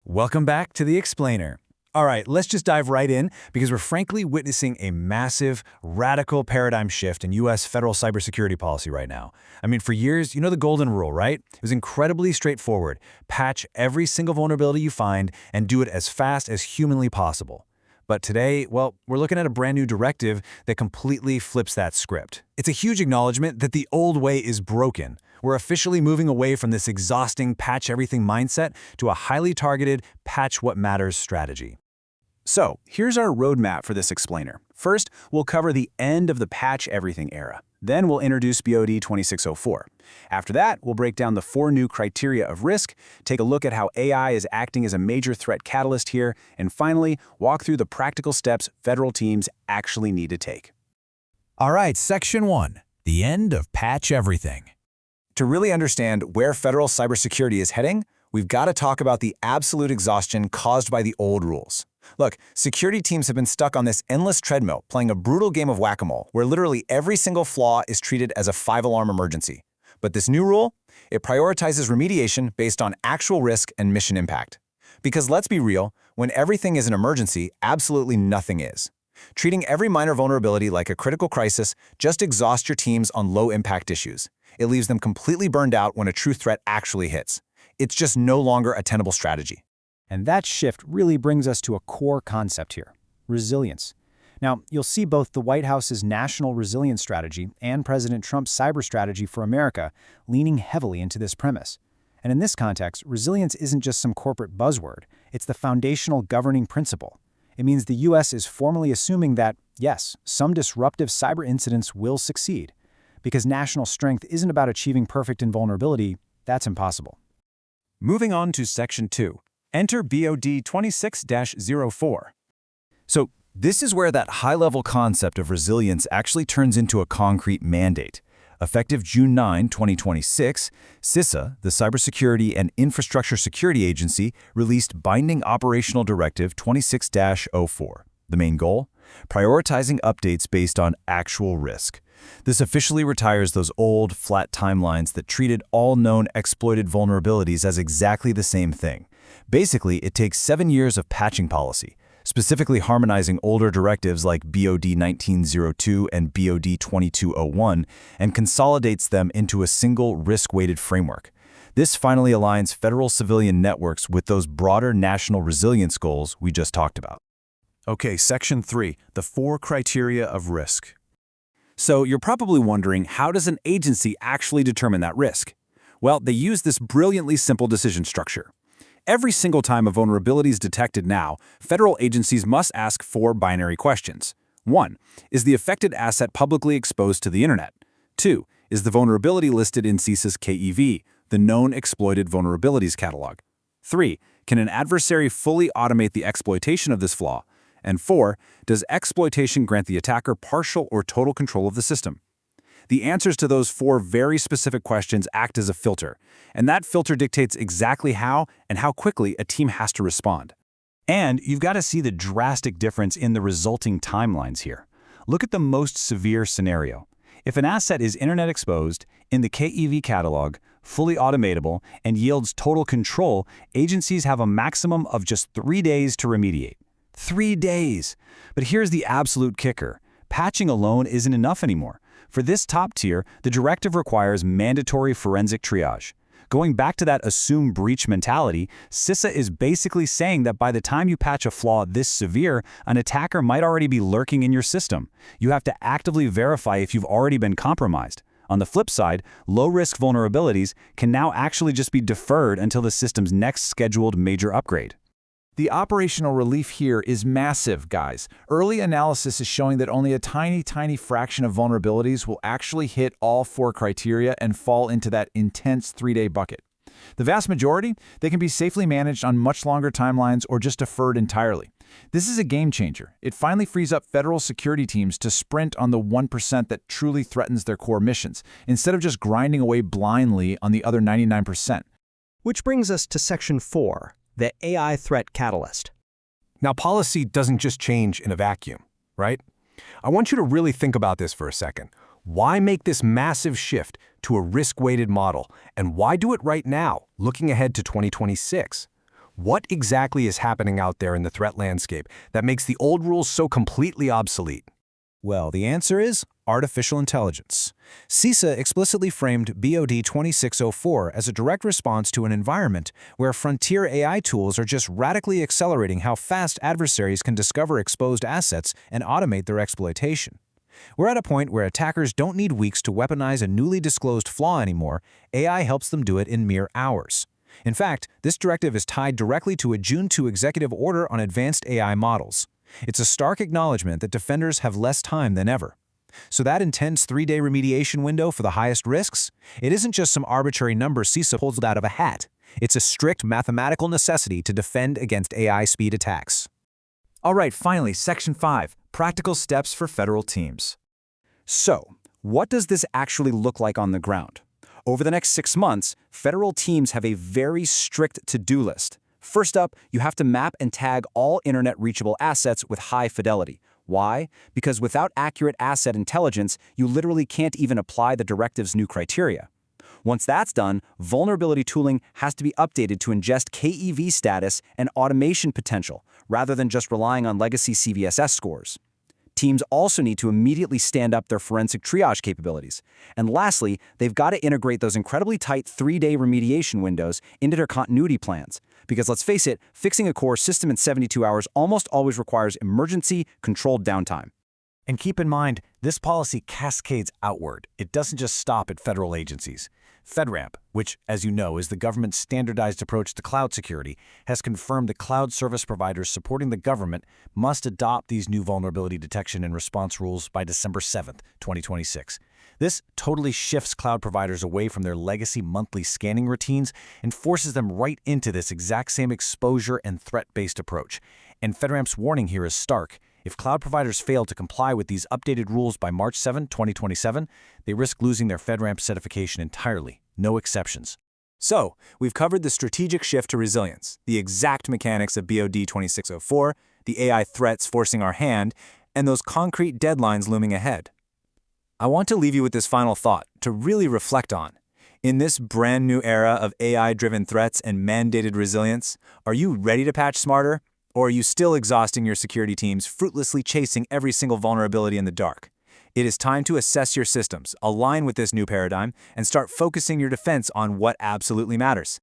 Welcome back to The Explainer. All right, let's just dive right in because we're frankly witnessing a massive, radical paradigm shift in U.S. federal cybersecurity policy right now. I mean, for years, you know the golden rule, right? It was incredibly straightforward. Patch every single vulnerability you find and do it as fast as humanly possible. But today, well, we're looking at a brand new directive that completely flips that script. It's a huge acknowledgement that the old way is broken. We're officially moving away from this exhausting patch-everything mindset to a highly targeted patch-what-matters strategy. So, here's our roadmap for this explainer. First, we'll cover the end of the patch-everything era. Then we'll introduce BOD 2604. After that, we'll break down the 4 new criteria of risk, take a look at how AI is acting as a major threat catalyst here, and finally, walk through the practical steps federal teams actually need to take. All right, Section 1, the end of patch everything. To really understand where federal cybersecurity is heading, we've got to talk about the absolute exhaustion caused by the old rules. Look, security teams have been stuck on this endless treadmill, playing a brutal game of whack-a-mole, where literally every single flaw is treated as a 5-alarm emergency. But this new rule, it prioritizes remediation based on actual risk and mission impact. Because let's be real, when everything is an emergency, absolutely nothing is. Treating every minor vulnerability like a critical crisis just exhausts your teams on low-impact issues. It leaves them completely burned out when a true threat actually hits. It's just no longer a tenable strategy. And that shift really brings us to a core concept here: resilience. Now, you'll see both the White House's National Resilience Strategy and President Trump's Cyber Strategy for America leaning heavily into this premise. And in this context, resilience isn't just some corporate buzzword. It's the foundational governing principle. It means the U.S. is formally assuming that, yes, some disruptive cyber incidents will succeed. Because national strength isn't about achieving perfect invulnerability, that's impossible. Moving on to Section 2. Enter BOD 26-04. So, this is where that high-level concept of resilience actually turns into a concrete mandate. Effective June 9, 2026, CISA, the Cybersecurity and Infrastructure Security Agency, released Binding Operational Directive 26-04. The main goal? Prioritizing updates based on actual risk. This officially retires those old, flat timelines that treated all known exploited vulnerabilities as exactly the same thing. Basically, it takes 7 years of patching policy, specifically harmonizing older directives like BOD 1902 and BOD 2201, and consolidates them into a single risk-weighted framework. This finally aligns federal civilian networks with those broader national resilience goals we just talked about. Okay, Section 3, the 4 criteria of risk. So you're probably wondering, how does an agency actually determine that risk? Well, they use this brilliantly simple decision structure. Every single time a vulnerability is detected now, federal agencies must ask 4 binary questions. 1. Is the affected asset publicly exposed to the internet? 2. Is the vulnerability listed in CISA's KEV, the Known Exploited Vulnerabilities Catalog? 3. Can an adversary fully automate the exploitation of this flaw? And 4, does exploitation grant the attacker partial or total control of the system? The answers to those 4 very specific questions act as a filter, and that filter dictates exactly how and how quickly a team has to respond. And you've got to see the drastic difference in the resulting timelines here. Look at the most severe scenario. If an asset is internet exposed, in the KEV catalog, fully automatable, and yields total control, agencies have a maximum of just 3 days to remediate. 3 days! But here's the absolute kicker. Patching alone isn't enough anymore. For this top tier, the directive requires mandatory forensic triage. Going back to that assume breach mentality, CISA is basically saying that by the time you patch a flaw this severe, an attacker might already be lurking in your system. You have to actively verify if you've already been compromised. On the flip side, low-risk vulnerabilities can now actually just be deferred until the system's next scheduled major upgrade. The operational relief here is massive, guys. Early analysis is showing that only a tiny fraction of vulnerabilities will actually hit all 4 criteria and fall into that intense 3-day bucket. The vast majority, they can be safely managed on much longer timelines or just deferred entirely. This is a game changer. It finally frees up federal security teams to sprint on the 1% that truly threatens their core missions, instead of just grinding away blindly on the other 99%. Which brings us to Section 4. The AI threat catalyst. Now, policy doesn't just change in a vacuum, right? I want you to really think about this for a second. Why make this massive shift to a risk-weighted model, and why do it right now, looking ahead to 2026? What exactly is happening out there in the threat landscape that makes the old rules so completely obsolete? Well, the answer is artificial intelligence. CISA explicitly framed BOD 2604 as a direct response to an environment where frontier AI tools are just radically accelerating how fast adversaries can discover exposed assets and automate their exploitation. We're at a point where attackers don't need weeks to weaponize a newly disclosed flaw anymore. AI helps them do it in mere hours. In fact, this directive is tied directly to a June 2 executive order on advanced AI models. It's a stark acknowledgement that defenders have less time than ever. So that intense 3-day remediation window for the highest risks? It isn't just some arbitrary number CISA pulls out of a hat. It's a strict mathematical necessity to defend against AI speed attacks. All right, finally, Section 5, Practical Steps for Federal Teams. So, what does this actually look like on the ground? Over the next 6 months, federal teams have a very strict to-do list. First up, you have to map and tag all internet-reachable assets with high fidelity. Why? Because without accurate asset intelligence, you literally can't even apply the directive's new criteria. Once that's done, vulnerability tooling has to be updated to ingest KEV status and automation potential, rather than just relying on legacy CVSS scores. Teams also need to immediately stand up their forensic triage capabilities. And lastly, they've got to integrate those incredibly tight 3-day remediation windows into their continuity plans. Because let's face it, fixing a core system in 72 hours almost always requires emergency, controlled downtime. And keep in mind, this policy cascades outward. It doesn't just stop at federal agencies. FedRAMP, which, as you know, is the government's standardized approach to cloud security, has confirmed that cloud service providers supporting the government must adopt these new vulnerability detection and response rules by December 7, 2026. This totally shifts cloud providers away from their legacy monthly scanning routines and forces them right into this exact same exposure and threat-based approach. And FedRAMP's warning here is stark. If cloud providers fail to comply with these updated rules by March 7, 2027, they risk losing their FedRAMP certification entirely, no exceptions. So, we've covered the strategic shift to resilience, the exact mechanics of BOD 2604, the AI threats forcing our hand, and those concrete deadlines looming ahead. I want to leave you with this final thought to really reflect on. In this brand new era of AI-driven threats and mandated resilience, are you ready to patch smarter? Or are you still exhausting your security teams, fruitlessly chasing every single vulnerability in the dark? It is time to assess your systems, align with this new paradigm, and start focusing your defense on what absolutely matters.